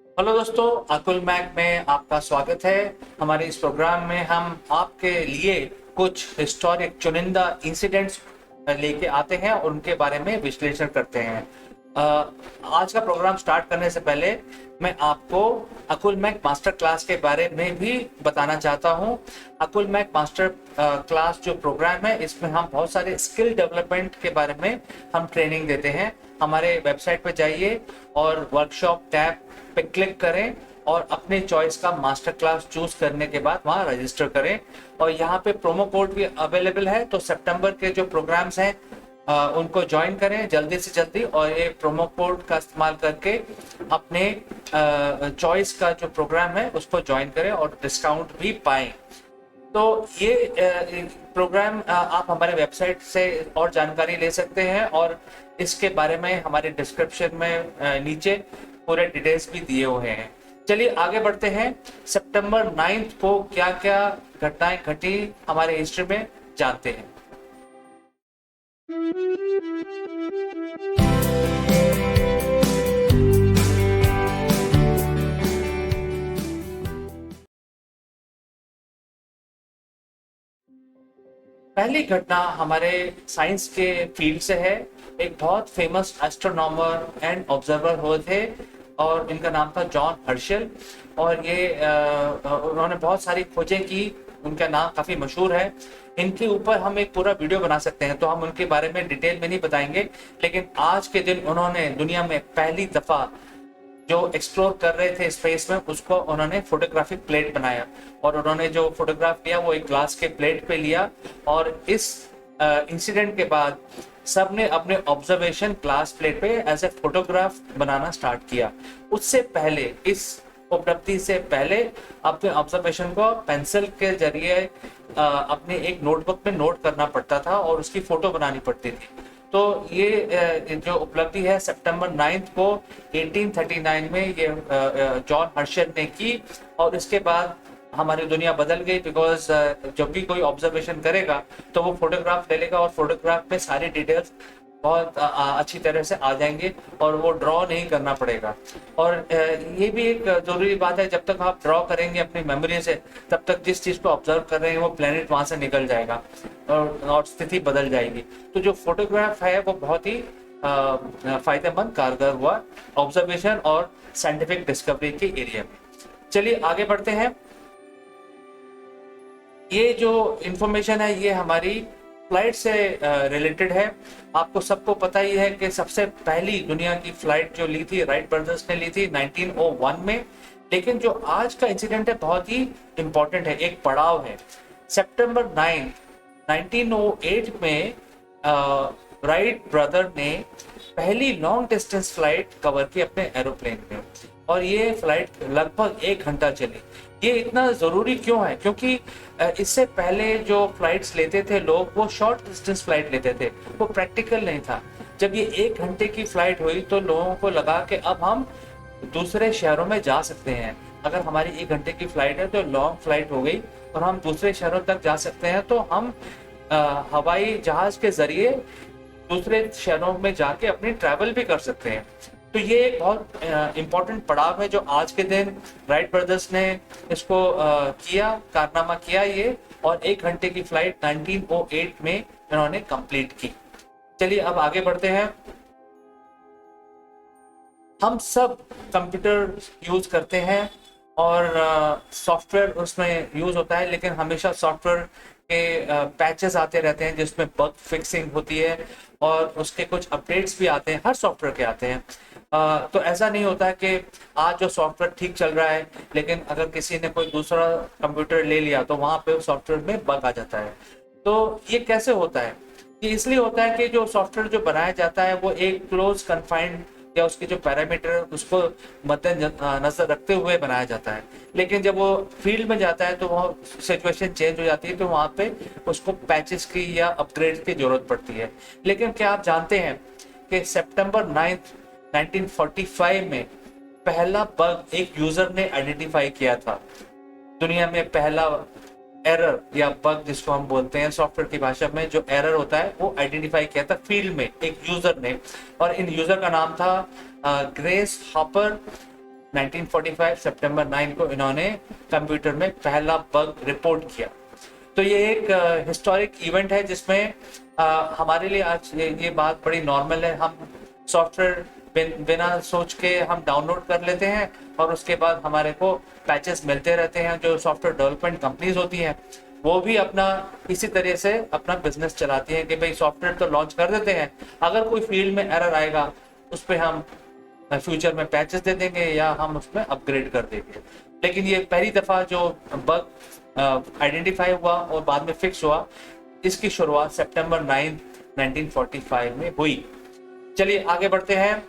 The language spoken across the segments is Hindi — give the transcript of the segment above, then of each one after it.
हेलो दोस्तों, अकुल मैक में आपका स्वागत है। हमारे इस प्रोग्राम में हम आपके लिए कुछ हिस्टोरिक चुनिंदा इंसिडेंट्स लेके आते हैं और उनके बारे में विश्लेषण करते हैं। आज का प्रोग्राम स्टार्ट करने से पहले मैं आपको अकुल मैक मास्टर क्लास के बारे में भी बताना चाहता हूँ। अकुल मैक मास्टर क्लास जो प्रोग्राम है, इसमें हम बहुत सारे स्किल डेवलपमेंट के बारे में हम ट्रेनिंग देते हैं। हमारे वेबसाइट पे जाइए और वर्कशॉप टैब पे क्लिक करें और अपने चॉइस का मास्टर क्लास चूज करने के बाद वहां रजिस्टर करें। और यहाँ पे प्रोमो कोड भी अवेलेबल है, तो सितंबर के जो प्रोग्राम्स हैं उनको ज्वाइन करें जल्दी से जल्दी और ये प्रोमो कोड का इस्तेमाल करके अपने चॉइस का जो प्रोग्राम है उसको ज्वाइन करें और डिस्काउंट भी पाएं। तो ये प्रोग्राम आप हमारे वेबसाइट से और जानकारी ले सकते हैं और इसके बारे में हमारे डिस्क्रिप्शन में नीचे पूरे डिटेल्स भी दिए हुए हैं। चलिए आगे बढ़ते हैं। सितंबर 9 को क्या क्या घटनाएं घटी हमारे हिस्ट्री में जानते हैं। पहली घटना हमारे साइंस के फील्ड से है। एक बहुत फेमस एस्ट्रोनॉमर एंड ऑब्जर्वर हुए थे और इनका नाम था जॉन हर्शल। और ये उन्होंने बहुत सारी खोजें की, उनका नाम काफी मशहूर है। इनके ऊपर हम एक पूरा वीडियो बना सकते हैं, तो हम उनके बारे में डिटेल में नहीं बताएंगे। लेकिन आज के दिन उन्होंने दुनिया में पहली दफा जो एक्सप्लोर कर रहे थे स्पेस में, उसको उन्होंने फोटोग्राफिक प्लेट बनाया। और उन्होंने जो फोटोग्राफ लिया वो एक ग्लास के प्लेट पे लिया और इस इंसिडेंट के बाद सबने अपने ऑब्जर्वेशन ग्लास प्लेट पे एज ए फोटोग्राफ बनाना स्टार्ट किया। उससे पहले, इस उपलब्धि से पहले, अपने ऑब्जर्वेशन को पेंसिल के जरिए अपने एक नोटबुक में नोट करना पड़ता था और उसकी फोटो बनानी पड़ती थी। तो ये जो उपलब्धि है सितंबर 9 को 1839 में ये जॉन हर्शल ने की। और इसके बाद हमारी दुनिया बदल गई, बिकॉज जब भी कोई ऑब्जर्वेशन करेगा तो वो फोटोग्राफ ले लेगा और फोटोग्राफ में सारी डिटेल्स बहुत अच्छी तरह से आ जाएंगे और वो ड्रॉ नहीं करना पड़ेगा। और ये भी एक जरूरी बात है, जब तक आप ड्रॉ करेंगे अपनी मेमोरी से, तब तक जिस चीज को ऑब्जर्व कर रहे हैं वो प्लेनेट वहां से निकल जाएगा और स्थिति बदल जाएगी। तो जो फोटोग्राफ है वो बहुत ही फायदेमंद कारगर हुआ ऑब्जर्वेशन और साइंटिफिक डिस्कवरी के एरिया में। चलिए आगे बढ़ते हैं। ये जो इंफॉर्मेशन है ये हमारी फ्लाइट से रिलेटेड है। आपको सबको पता ही है कि सबसे पहली दुनिया की फ्लाइट जो ली थी राइट ब्रदर्स ने ली थी 1901 में। लेकिन जो आज का इंसिडेंट है बहुत ही इंपॉर्टेंट है, एक पड़ाव है। सितंबर 9 1908 में राइट ब्रदर ने पहली लॉन्ग डिस्टेंस फ्लाइट कवर की अपने एरोप्लेन में और ये फ्लाइट लगभग 1 घंटा चली। ये इतना जरूरी क्यों है? क्योंकि इससे पहले जो फ्लाइट्स लेते थे लोग, वो शॉर्ट डिस्टेंस फ्लाइट लेते थे, वो प्रैक्टिकल नहीं था। जब ये 1 घंटे की फ्लाइट हुई तो लोगों को लगा कि अब हम दूसरे शहरों में जा सकते हैं। अगर हमारी 1 घंटे की फ्लाइट है तो लॉन्ग फ्लाइट हो गई और हम दूसरे शहरों तक जा सकते हैं, तो हम हवाई जहाज के जरिए दूसरे शहरों में जाके अपनी ट्रैवल भी कर सकते हैं। तो ये एक बहुत इम्पोर्टेंट पड़ाव है जो आज के दिन राइट ब्रदर्स ने इसको कारनामा किया ये, और 1 घंटे की फ्लाइट 1908 में इन्होंने कंप्लीट की। चलिए अब आगे बढ़ते हैं। हम सब कंप्यूटर यूज करते हैं और सॉफ्टवेयर उसमें यूज होता है, लेकिन हमेशा सॉफ्टवेयर के पैचेस आते रहते हैं जिसमें बग फिक्सिंग होती है और उसके कुछ अपडेट्स भी आते हैं, हर सॉफ्टवेयर के आते हैं। तो ऐसा नहीं होता है कि आज जो सॉफ्टवेयर ठीक चल रहा है लेकिन अगर किसी ने कोई दूसरा कंप्यूटर ले लिया तो वहां पे सॉफ्टवेयर में बग आ जाता है। तो ये कैसे होता है? ये इसलिए होता है कि जो सॉफ्टवेयर जो बनाया जाता है वो एक क्लोज कन्फाइंड या उसके जो पैरामीटर उसको मद्देनजर रखते हुए बनाया जाता है। लेकिन जब वो फील्ड में जाता है तो वो सिचुएशन चेंज हो जाती है, तो वहाँ पे उसको पैचेस की या अपग्रेड की जरूरत पड़ती है। लेकिन क्या आप जानते हैं कि सितंबर 9 1945 में पहला बग एक यूजर ने आइडेंटिफाई किया था। दुनिया में पहला एरर या बग जिसको हम बोलते हैं सॉफ्टवेयर की भाषा में, जो एरर होता है वो आइडेंटिफाई किया था फील्ड में एक यूजर ने। और इन यूजर का नाम था ग्रेस हॉपर 1945 सितंबर 9 को इन्होंने कंप्यूटर में पहला बग रिपोर्ट किया। तो ये एक हिस्टोरिक इवेंट है जिसमें हमारे लिए आज ये बात बड़ी नॉर्मल है। हम सॉफ्टवेयर बिना सोच के हम डाउनलोड कर लेते हैं और उसके बाद हमारे को पैचेस मिलते रहते हैं। जो सॉफ्टवेयर डेवलपमेंट कंपनीज होती हैं वो भी अपना इसी तरह से अपना बिजनेस चलाती हैं कि भाई सॉफ्टवेयर तो लॉन्च कर देते हैं, अगर कोई फील्ड में एरर आएगा उस पर हम फ्यूचर में पैचेस दे देंगे या हम उसमें अपग्रेड कर देंगे। लेकिन ये पहली दफ़ा जो बग आइडेंटिफाई हुआ और बाद में फिक्स हुआ, इसकी शुरुआत सितंबर 9 1945 में हुई। चलिए आगे बढ़ते हैं।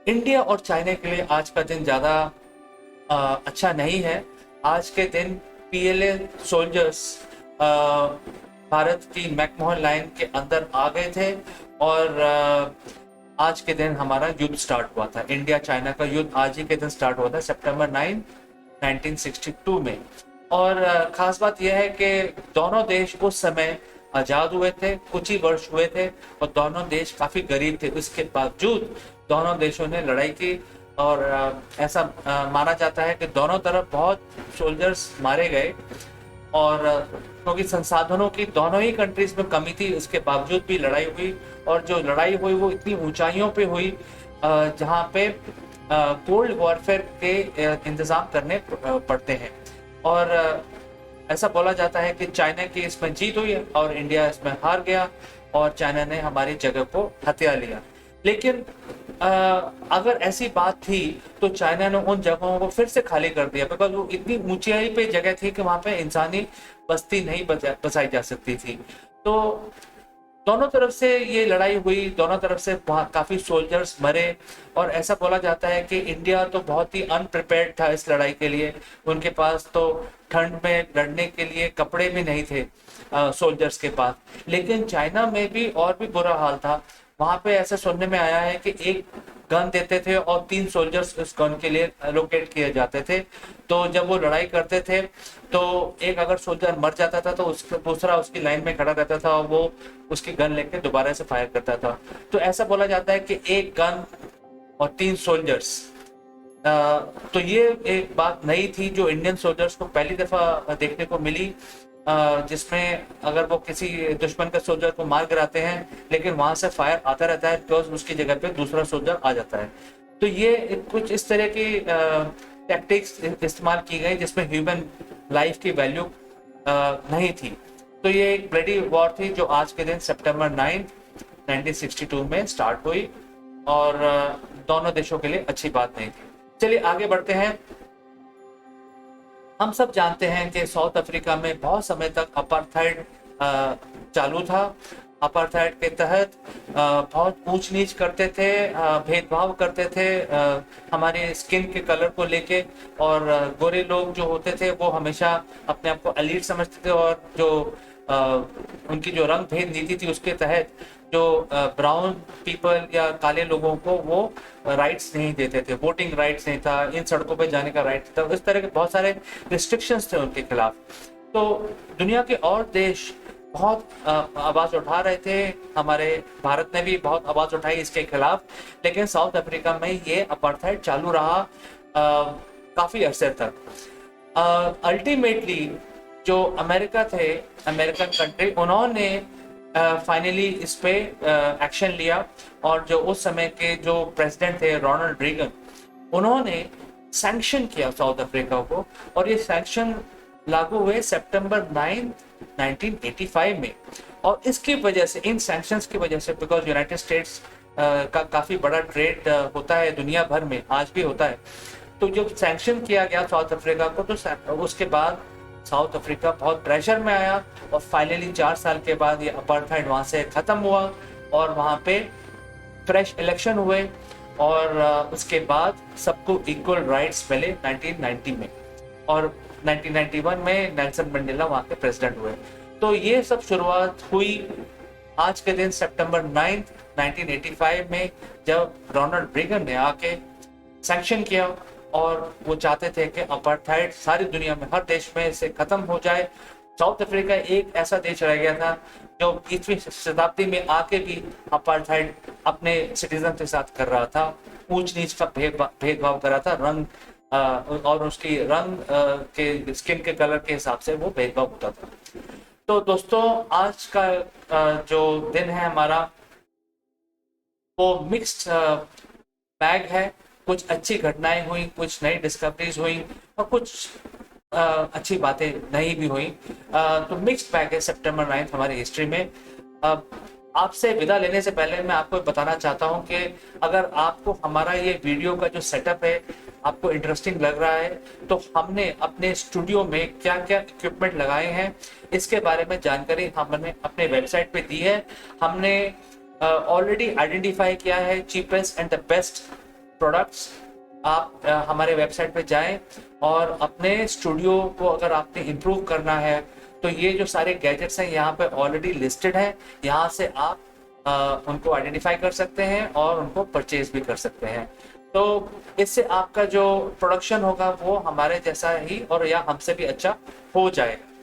इंडिया और चाइना के लिए आज का दिन ज़्यादा अच्छा नहीं है। आज के दिन पीएलए सोल्जर्स भारत की मैकमोहन लाइन के अंदर आ गए थे और आज के दिन हमारा युद्ध स्टार्ट हुआ था। इंडिया चाइना का युद्ध आज ही के दिन स्टार्ट हुआ था सितंबर 9 1962 में। और खास बात यह है कि दोनों देश उस समय आज़ाद हुए थे, कुछ ही वर्ष हुए थे और दोनों देश काफ़ी गरीब थे। इसके बावजूद दोनों देशों ने लड़ाई की और ऐसा माना जाता है कि दोनों तरफ बहुत सोल्जर्स मारे गए। और क्योंकि संसाधनों की दोनों ही कंट्रीज में कमी थी, इसके बावजूद भी लड़ाई हुई। और जो लड़ाई हुई वो इतनी ऊंचाइयों पे हुई जहाँ पे कोल्ड वॉरफेयर के इंतज़ाम करने पड़ते हैं। और ऐसा बोला जाता है कि चाइना की इसमें जीत हुई और इंडिया इसमें हार गया और चाइना ने हमारी जगह को हथिया लिया। लेकिन अगर ऐसी बात थी तो चाइना ने उन जगहों को फिर से खाली कर दिया, बिकॉज वो इतनी ऊंचाई पे जगह थी कि वहाँ पे इंसानी बस्ती नहीं बसाई जा सकती थी। तो दोनों तरफ से ये लड़ाई हुई, दोनों तरफ से काफ़ी सोल्जर्स मरे। और ऐसा बोला जाता है कि इंडिया तो बहुत ही अनप्रिपेयर्ड था इस लड़ाई के लिए। उनके पास तो ठंड में लड़ने के लिए कपड़े भी नहीं थे सोल्जर्स के पास। लेकिन चाइना में भी और भी बुरा हाल था। वहाँ पे ऐसा सुनने में आया है कि एक गन देते थे और 3 सोल्जर्स उस गन के लिए एलोकेट किए जाते थे। तो जब वो लड़ाई करते थे तो एक अगर सोल्जर मर जाता था तो दूसरा उसकी लाइन में खड़ा रहता था और वो उसकी गन लेके दोबारा से फायर करता था। तो ऐसा बोला जाता है कि एक गन और 3 सोल्जर्स। तो ये एक बात नई थी जो इंडियन सोल्जर्स को पहली दफ़ा देखने को मिली, जिसमें अगर वो किसी दुश्मन के सोल्जर को मार गिराते हैं लेकिन वहां से फायर आता रहता है बिकॉज उसकी जगह पे दूसरा सोल्जर आ जाता है। तो ये कुछ इस तरह की टैक्टिक्स इस्तेमाल की गई जिसमें ह्यूमन लाइफ की वैल्यू नहीं थी। तो ये एक ब्लडी वॉर थी जो आज के दिन सितंबर 9 1962 में स्टार्ट हुई और दोनों देशों के लिए अच्छी बात नहीं थी। चलिए आगे बढ़ते हैं। हम सब जानते हैं कि साउथ अफ्रीका में बहुत समय तक अपार्थाइड चालू था। अपार्थाइड के तहत बहुत ऊंच नीच करते थे, भेदभाव करते थे हमारे स्किन के कलर को लेके। और गोरे लोग जो होते थे वो हमेशा अपने आप को एलीट समझते थे और जो उनकी जो रंग भेद नीति थी उसके तहत जो ब्राउन पीपल या काले लोगों को वो राइट्स नहीं देते थे, वोटिंग राइट्स नहीं था, इन सड़कों पे जाने का राइट था। इस तरह के बहुत सारे रिस्ट्रिक्शंस थे उनके खिलाफ। तो दुनिया के और देश बहुत आवाज़ उठा रहे थे, हमारे भारत ने भी बहुत आवाज़ उठाई इसके खिलाफ। लेकिन साउथ अफ्रीका में ये अपार्थाइड चालू रहा काफ़ी अरसे तक। अल्टीमेटली जो अमेरिका थे, अमेरिकन कंट्री, उन्होंने फाइनली इस पे एक्शन लिया। और जो उस समय के जो प्रेसिडेंट थे रोनाल्ड रीगन, उन्होंने सैंक्शन किया साउथ अफ्रीका को। और ये सैंक्शन लागू हुए सितंबर 9 1985 में। और इसकी वजह से, इन सैंक्शंस की वजह से, बिकॉज यूनाइटेड स्टेट्स का काफ़ी बड़ा ट्रेड होता है दुनिया भर में, आज भी होता है। तो जब सैंक्शन किया गया साउथ अफ्रीका को तो उसके बाद साउथ अफ्रीका बहुत प्रेशर में आया और फाइनली 4 साल के बाद ये अपार्थाइड वहाँ से ख़त्म हुआ और वहाँ पे फ्रेश इलेक्शन हुए। और उसके बाद सबको इक्वल राइट्स मिले 1990 में। और 1991 में नेल्सन मंडेला वहाँ के प्रेसिडेंट हुए। तो ये सब शुरुआत हुई आज के दिन सितंबर 9 1985 में, जब रोनाल्ड रीगन ने आके सैंक्शन किया। और वो चाहते थे कि अपार्थाइड सारी दुनिया में हर देश में से ख़त्म हो जाए साउथ अफ्रीका एक ऐसा देश रह गया था जो 20वीं शताब्दी में आके भी अपार्थाइड अपने सिटीजन के साथ कर रहा था, ऊंच नीच का भेदभाव कर रहा था, रंग और उसकी रंग के स्किन के कलर के हिसाब से वो भेदभाव होता था। तो दोस्तों आज का जो दिन है हमारा वो मिक्स्ड बैग है। कुछ अच्छी घटनाएं हुई, कुछ नई डिस्कवरीज हुई और कुछ अच्छी बातें नहीं भी हुई। तो मिक्स्ड बैग है सितंबर 9 हमारी हिस्ट्री में। आपसे विदा लेने से पहले मैं आपको बताना चाहता हूं कि अगर आपको हमारा ये वीडियो का जो सेटअप है आपको इंटरेस्टिंग लग रहा है, तो हमने अपने स्टूडियो में क्या क्या इक्विपमेंट लगाए हैं इसके बारे में जानकारी हमने अपने वेबसाइट पे दी है। हमने ऑलरेडी आइडेंटिफाई किया है cheapest and the best products. आप हमारे वेबसाइट पे जाएं और अपने स्टूडियो को अगर आपने इम्प्रूव करना है तो ये जो सारे गैजेट्स हैं यहाँ पे ऑलरेडी लिस्टेड हैं। यहाँ से आप उनको आइडेंटिफाई कर सकते हैं और उनको परचेज भी कर सकते हैं। तो इससे आपका जो प्रोडक्शन होगा वो हमारे जैसा ही और या हमसे भी अच्छा हो जाएगा।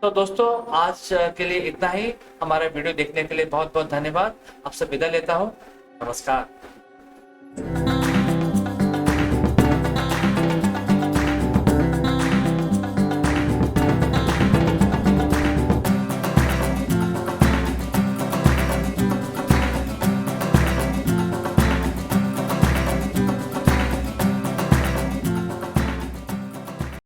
तो दोस्तों आज के लिए इतना ही। हमारा वीडियो देखने के लिए बहुत बहुत धन्यवाद। आपसे विदा लेता हूँ। नमस्कार।